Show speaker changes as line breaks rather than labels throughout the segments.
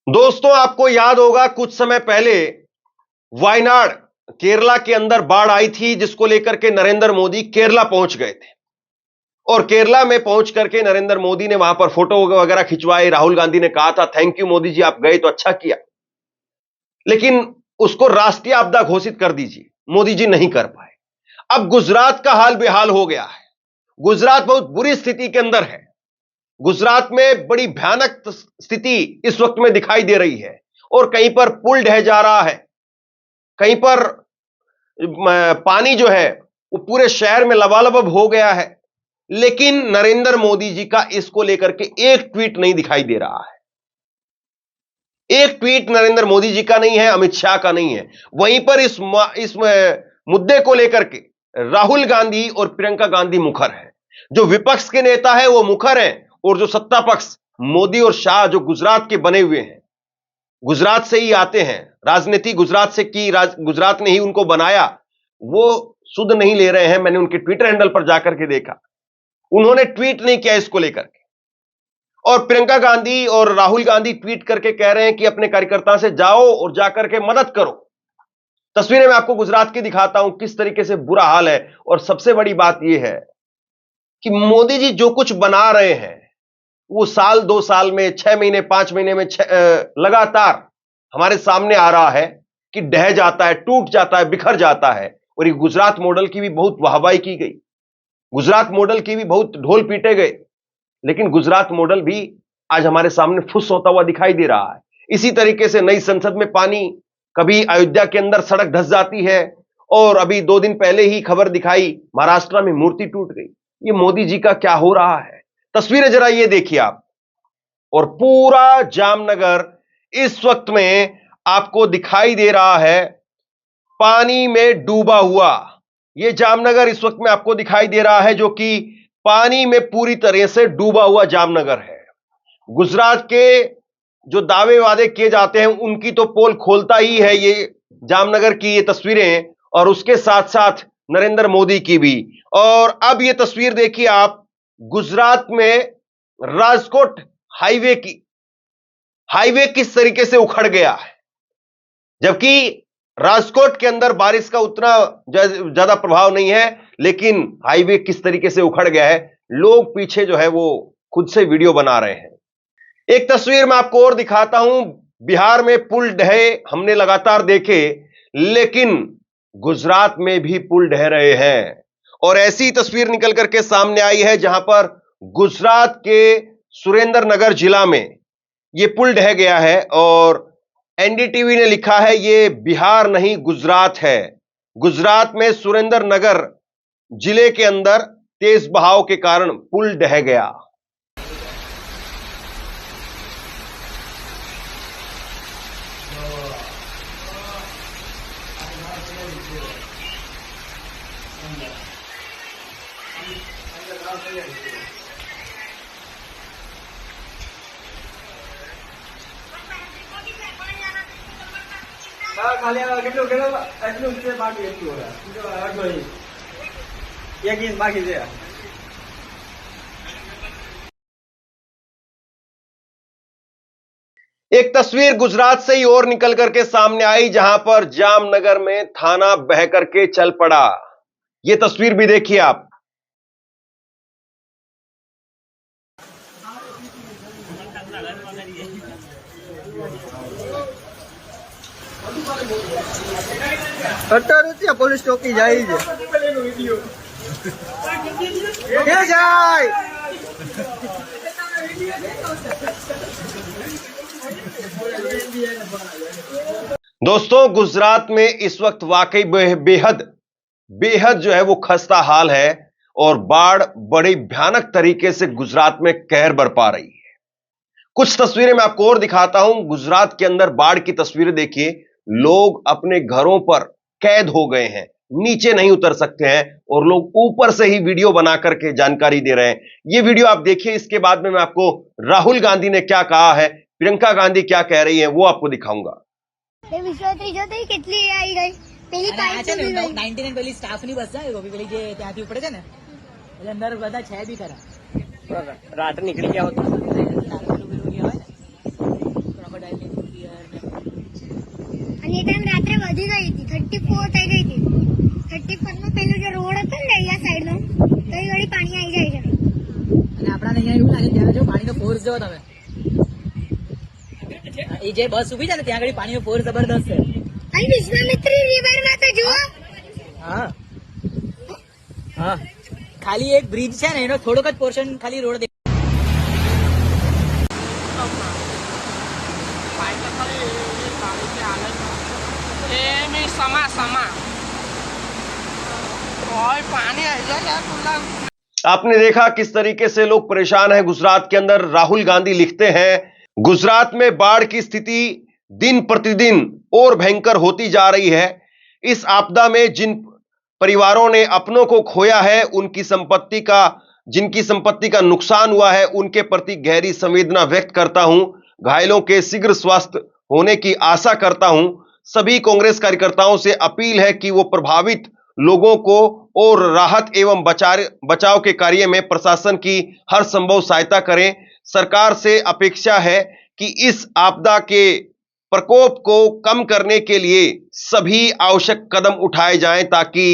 दोस्तों, आपको याद होगा कुछ समय पहले वायनाड केरला के अंदर बाढ़ आई थी, जिसको लेकर के नरेंद्र मोदी केरला पहुंच गए थे। और केरला में पहुंच करके नरेंद्र मोदी ने वहां पर फोटो वगैरह खिंचवाई। राहुल गांधी ने कहा था थैंक यू मोदी जी, आप गए तो अच्छा किया, लेकिन उसको राष्ट्रीय आपदा घोषित कर दीजिए, मोदी जी नहीं कर पाए। अब गुजरात का हाल बेहाल हो गया है। गुजरात बहुत बुरी स्थिति के अंदर है। गुजरात में बड़ी भयानक स्थिति इस वक्त में दिखाई दे रही है, और कहीं पर पुल ढह जा रहा है, कहीं पर पानी जो है वो पूरे शहर में लबालब हो गया है। लेकिन नरेंद्र मोदी जी का इसको लेकर के एक ट्वीट नहीं दिखाई दे रहा है। एक ट्वीट नरेंद्र मोदी जी का नहीं है, अमित शाह का नहीं है। वहीं पर इस मुद्दे को लेकर के राहुल गांधी और प्रियंका गांधी मुखर है। जो विपक्ष के नेता है वो मुखर है, और जो सत्ता पक्ष मोदी और शाह जो गुजरात के बने हुए हैं, गुजरात से ही आते हैं, राजनीति गुजरात से की, गुजरात ने ही उनको बनाया, वो सुध नहीं ले रहे हैं। मैंने उनके ट्विटर हैंडल पर जाकर के देखा, उन्होंने ट्वीट नहीं किया इसको लेकर के। और प्रियंका गांधी और राहुल गांधी ट्वीट करके कह रहे हैं कि अपने कार्यकर्ता से जाओ और जाकर के मदद करो। तस्वीरें मैं आपको गुजरात की दिखाता हूं, किस तरीके से बुरा हाल है। और सबसे बड़ी बात यह है कि मोदी जी जो कुछ बना रहे हैं, वो साल 2 साल में, 6 महीने 5 महीने में लगातार हमारे सामने आ रहा है कि ढह जाता है, टूट जाता है, बिखर जाता है। और ये गुजरात मॉडल की भी बहुत वाहवाही की गई, गुजरात मॉडल की भी बहुत ढोल पीटे गए, लेकिन गुजरात मॉडल भी आज हमारे सामने फुस होता हुआ दिखाई दे रहा है। इसी तरीके से नई संसद में पानी, कभी अयोध्या के अंदर सड़क धंस जाती है, और अभी 2 दिन पहले ही खबर दिखाई महाराष्ट्र में मूर्ति टूट गई। ये मोदी जी का क्या हो रहा है? तस्वीरें जरा ये देखिए आप। और पूरा जामनगर इस वक्त में आपको दिखाई दे रहा है पानी में डूबा हुआ। यह जामनगर इस वक्त में आपको दिखाई दे रहा है, जो कि पानी में पूरी तरह से डूबा हुआ जामनगर है। गुजरात के जो दावे वादे किए जाते हैं, उनकी तो पोल खोलता ही है ये जामनगर की ये तस्वीरें, और उसके साथ साथ नरेंद्र मोदी की भी। और अब ये तस्वीर देखिए आप, गुजरात में राजकोट हाईवे की, हाईवे किस तरीके से उखड़ गया है। जबकि राजकोट के अंदर बारिश का उतना ज्यादा प्रभाव नहीं है, लेकिन हाईवे किस तरीके से उखड़ गया है। लोग पीछे जो है वो खुद से वीडियो बना रहे हैं। एक तस्वीर मैं आपको और दिखाता हूं। बिहार में पुल ढहे हमने लगातार देखे, लेकिन गुजरात में भी पुल ढह रहे हैं। और ऐसी तस्वीर निकल करके सामने आई है, जहां पर गुजरात के सुरेंद्रनगर जिला में यह पुल ढह गया है। और एनडीटीवी ने लिखा है ये बिहार नहीं गुजरात है। गुजरात में सुरेंद्रनगर जिले के अंदर तेज बहाव के कारण पुल ढह गया।
खाली કેટલું કેટલું એટલું છે બાકી એટલું અડધો ઇંચ 1 ઇંચ બાકી છે।
एक तस्वीर गुजरात से ही और निकल करके सामने आई, जहां पर जामनगर में थाना बह करके चल पड़ा। यह तस्वीर भी देखिए आप।
પોલીસ ચોકી જાય છે ક્યાં જાય?
दोस्तों, गुजरात में इस वक्त वाकई बेहद बेहद जो है वो खस्ता हाल है, और बाढ़ बड़ी भयानक तरीके से गुजरात में कहर बरपा रही है। कुछ तस्वीरें मैं आपको और दिखाता हूं। गुजरात के अंदर बाढ़ की तस्वीरें देखिए। लोग अपने घरों पर कैद हो गए हैं, नीचे नहीं उतर सकते हैं, और लोग ऊपर से ही वीडियो बना करके जानकारी दे रहे हैं। ये वीडियो आप देखिए। इसके बाद में मैं आपको राहुल गांधी ने क्या कहा है, प्रियंका गांधी क्या कह रही है, वो आपको दिखाऊंगा।
કેટલી આવી ગઈ પેલી પાઇપ
છે ને 99 પેલી સ્ટાફ ની બસ જાય પેલી જે ત્યાંથી ઉપડે છે ને એટલે અંદર બધા છે બી ખરા રાત નીકળી ગયા હોતા ક્રોકોડાઇલ
गई थी 34 થઈ ગઈ હતી 34 માં પેલું જે રોડ હતો ને અહીંયા સાઈડ નો તો એ વળી પાણી આવી જાય છે
અને આપણાને અહીંયા એવું લાગે ત્યારે જો પાણીનો ફોર્સ જો તમે એ જે બસ ઊભી છે ને ત્યાં આગળ પાણીનો ફોર્સ જબરદસ્ત છે
અને વિશ્વામિત્રી રિવર માં તો જુઓ
હા હા ખાલી એક બ્રિજ છે ને એનો થોડોક જ પોર્શન ખાલી રોડ
आपने देखा किस तरीके से लोग परेशान हैं गुजरात के अंदर। राहुल गांधी लिखते हैं गुजरात में बाढ़ की स्थिति दिन प्रतिदिन और भयंकर होती जा रही है। इस आपदा में जिन परिवारों ने अपनों को खोया है उनकी संपत्ति का जिनकी संपत्ति का नुकसान हुआ है उनके प्रति गहरी संवेदना व्यक्त करता हूं। घायलों के शीघ्र स्वास्थ्य होने की आशा करता हूं। सभी कांग्रेस कार्यकर्ताओं से अपील है कि वो प्रभावित लोगों को और राहत एवं बचाव के कार्य में प्रशासन की हर संभव सहायता करें। सरकार से अपेक्षा है कि इस आपदा के प्रकोप को कम करने के लिए सभी आवश्यक कदम उठाए जाएं ताकि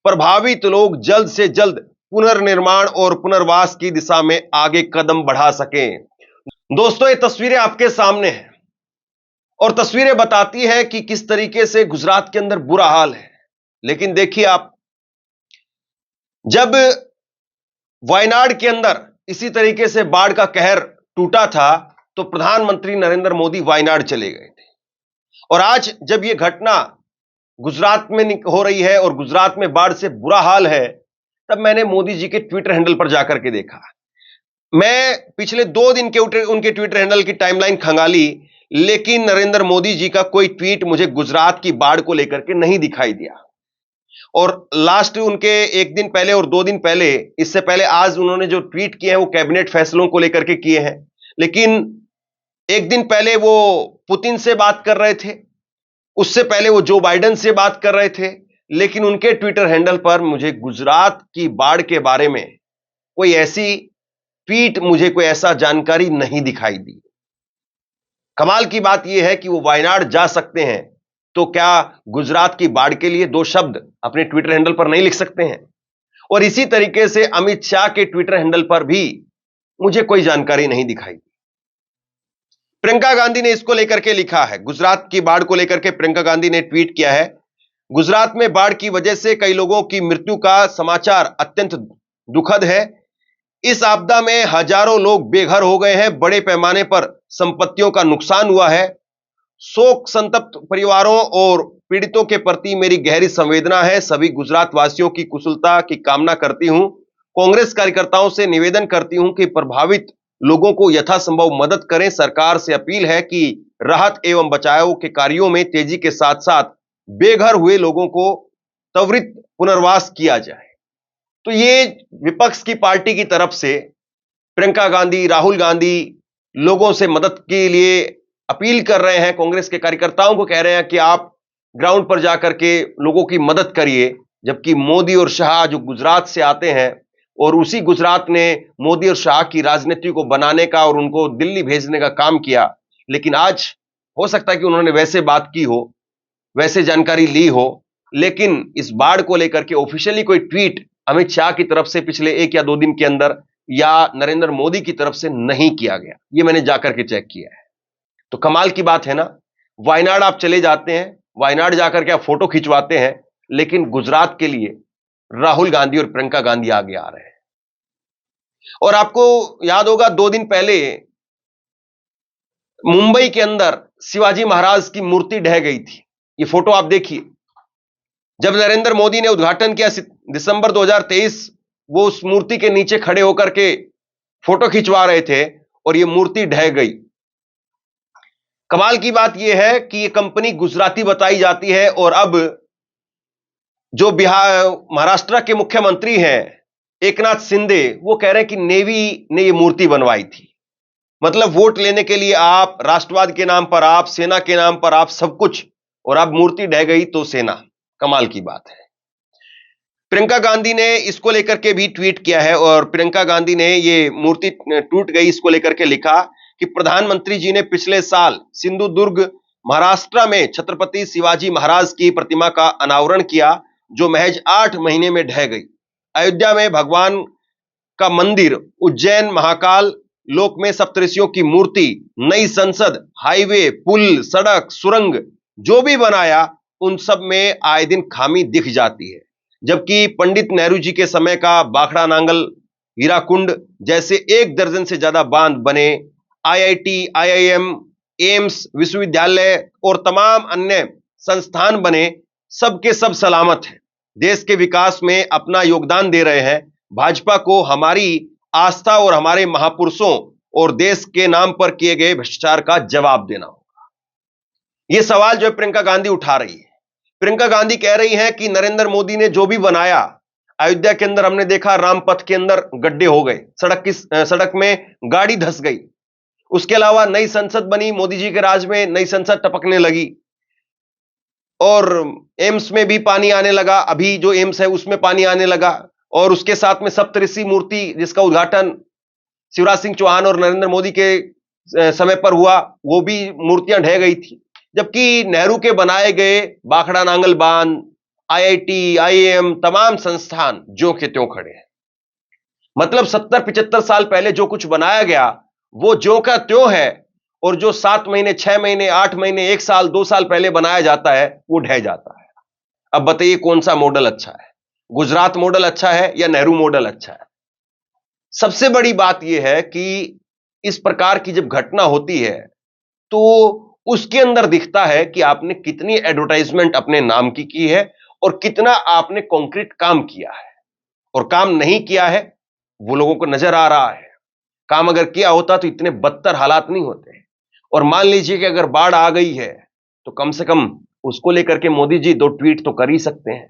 प्रभावित लोग जल्द से जल्द पुनर्निर्माण और पुनर्वास की दिशा में आगे कदम बढ़ा सकें। दोस्तों, ये तस्वीरें आपके सामने हैं और तस्वीरें बताती हैं कि किस तरीके से गुजरात के अंदर बुरा हाल है। लेकिन देखिए आप, जब वायनाड के अंदर इसी तरीके से बाढ़ का कहर टूटा था तो प्रधानमंत्री नरेंद्र मोदी वायनाड चले गए थे और आज जब यह घटना गुजरात में हो रही है और गुजरात में बाढ़ से बुरा हाल है तब मैंने मोदी जी के ट्विटर हैंडल पर जाकर के देखा। मैं पिछले 2 दिन के उनके ट्विटर हैंडल की टाइमलाइन खंगाली लेकिन नरेंद्र मोदी जी का कोई ट्वीट मुझे गुजरात की बाढ़ को लेकर के नहीं दिखाई दिया। और लास्ट उनके 1 दिन पहले और 2 दिन पहले, इससे पहले आज उन्होंने जो ट्वीट किए हैं वो कैबिनेट फैसलों को लेकर के किए हैं। लेकिन 1 दिन पहले वो पुतिन से बात कर रहे थे, उससे पहले वो जो बाइडेन से बात कर रहे थे, लेकिन उनके ट्विटर हैंडल पर मुझे गुजरात की बाढ़ के बारे में कोई ऐसी ट्वीट, मुझे कोई ऐसा जानकारी नहीं दिखाई दी। कमाल की बात यह है कि वो वायनाड जा सकते हैं तो क्या गुजरात की बाढ़ के लिए 2 शब्द अपने ट्विटर हैंडल पर नहीं लिख सकते हैं? और इसी तरीके से अमित शाह के ट्विटर हैंडल पर भी मुझे कोई जानकारी नहीं दिखाई दी। प्रियंका गांधी ने इसको लेकर के लिखा है, गुजरात की बाढ़ को लेकर के प्रियंका गांधी ने ट्वीट किया है, गुजरात में बाढ़ की वजह से कई लोगों की मृत्यु का समाचार अत्यंत दुखद है। इस आपदा में हजारों लोग बेघर हो गए हैं, बड़े पैमाने पर संपत्तियों का नुकसान हुआ है। शोक संतप्त परिवारों और पीड़ितों के प्रति मेरी गहरी संवेदना है। सभी गुजरात वासियों की कुशलता की कामना करती हूं। कांग्रेस कार्यकर्ताओं से निवेदन करती हूं कि प्रभावित लोगों को यथासंभव मदद करें। सरकार से अपील है कि राहत एवं बचाव के कार्यों में तेजी के साथ साथ बेघर हुए लोगों को त्वरित पुनर्वास किया जाए। तो ये विपक्ष की पार्टी की तरफ से प्रियंका गांधी, राहुल गांधी लोगों से मदद के लिए अपील कर रहे हैं। कांग्रेस के कार्यकर्ताओं को कह रहे हैं कि आप ग्राउंड पर जाकर के लोगों की मदद करिए। जबकि मोदी और शाह जो गुजरात से आते हैं और उसी गुजरात ने मोदी और शाह की राजनीति को बनाने का और उनको दिल्ली भेजने का काम किया। लेकिन आज हो सकता है कि उन्होंने वैसे बात की हो, वैसे जानकारी ली हो, लेकिन इस बाढ़ को लेकर के ऑफिशियली कोई ट्वीट अमित शाह की तरफ से पिछले 1 या 2 दिन के अंदर या नरेंद्र मोदी की तरफ से नहीं किया गया। ये मैंने जाकर के चेक किया है। तो कमाल की बात है ना, वायनाड आप चले जाते हैं, वायनाड जाकर के आप फोटो खिंचवाते हैं, लेकिन गुजरात के लिए राहुल गांधी और प्रियंका गांधी आगे आ रहे हैं। और आपको याद होगा 2 दिन पहले मुंबई के अंदर शिवाजी महाराज की मूर्ति ढह गई थी। ये फोटो आप देखिए, जब नरेंद्र मोदी ने उद्घाटन किया दिसंबर 2023, वो उस मूर्ति के नीचे खड़े होकर के फोटो खिंचवा रहे थे और ये मूर्ति ढह गई। कमाल की बात यह है कि यह कंपनी गुजराती बताई जाती है और अब जो महाराष्ट्र के मुख्यमंत्री हैं एकनाथ शिंदे, वो कह रहे हैं कि नेवी ने यह मूर्ति बनवाई थी। मतलब वोट लेने के लिए आप, राष्ट्रवाद के नाम पर आप, सेना के नाम पर आप, सब कुछ, और अब मूर्ति ढह गई तो सेना। कमाल की बात है। प्रियंका गांधी ने इसको लेकर के भी ट्वीट किया है और प्रियंका गांधी ने ये मूर्ति टूट गई इसको लेकर के लिखा कि प्रधानमंत्री जी ने पिछले साल सिंधुदुर्ग महाराष्ट्र में छत्रपति शिवाजी महाराज की प्रतिमा का अनावरण किया, जो महज 8 महीने में ढह गई। अयोध्या में भगवान का मंदिर, उज्जैन महाकाल लोक में सप्तऋषियों की मूर्ति, नई संसद, हाईवे, पुल, सड़क, सुरंग जो भी बनाया, उन सब में आए दिन खामी दिख जाती है। जबकि पंडित नेहरू जी के समय का बाखड़ा नांगल, हीराकुंड जैसे 1 दर्जन से ज्यादा बांध बने, आईआईटी, आईआईएम, एम्स, विश्वविद्यालय और तमाम अन्य संस्थान बने, सबके सब सलामत हैं, देश के विकास में अपना योगदान दे रहे हैं। भाजपा को हमारी आस्था और हमारे महापुरुषों और देश के नाम पर किए गए भ्रष्टाचार का जवाब देना होगा। यह सवाल जो प्रियंका गांधी उठा रही है। प्रियंका गांधी कह रही है कि नरेंद्र मोदी ने जो भी बनाया, अयोध्या के अंदर हमने देखा रामपथ के अंदर गड्ढे हो गए, सड़क में गाड़ी धंस गई। उसके अलावा नई संसद बनी, मोदी जी के राज में नई संसद टपकने लगी और एम्स में भी पानी आने लगा। अभी जो एम्स है उसमें पानी आने लगा और उसके साथ में सप्तऋषि मूर्ति जिसका उद्घाटन शिवराज सिंह चौहान और नरेंद्र मोदी के समय पर हुआ, वो भी मूर्तियां ढह गई थी। जबकि नेहरू के बनाए गए बाखड़ा नांगल बांध, आईआईटी, आईआईएम तमाम संस्थान जो के त्यों खड़े हैं। मतलब 70-75 साल पहले जो कुछ बनाया गया वो जो का त्यों है, और जो 7 महीने, 6 महीने, 8 महीने, 1 साल, 2 साल पहले बनाया जाता है वो ढह जाता है। अब बताइए कौन सा मॉडल अच्छा है? गुजरात मॉडल अच्छा है या नेहरू मॉडल अच्छा है? सबसे बड़ी बात यह है कि इस प्रकार की जब घटना होती है तो उसके अंदर दिखता है कि आपने कितनी एडवर्टाइजमेंट अपने नाम की है और कितना आपने कॉन्क्रीट काम किया है। और काम नहीं किया है वो लोगों को नजर आ रहा है। काम अगर किया होता तो इतने बदतर हालात नहीं होते। और मान लीजिए कि अगर बाढ़ आ गई है तो कम से कम उसको लेकर के मोदी जी 2 ट्वीट तो कर ही सकते हैं।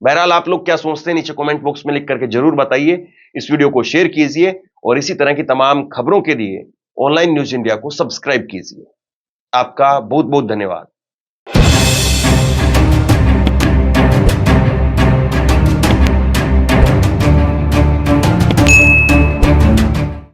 बहरहाल आप लोग क्या सोचते हैं नीचे कमेंट बॉक्स में लिख करके जरूर बताइए। इस वीडियो को शेयर कीजिए और इसी तरह की तमाम खबरों के लिए ऑनलाइन न्यूज इंडिया को सब्सक्राइब कीजिए। आपका बहुत बहुत धन्यवाद।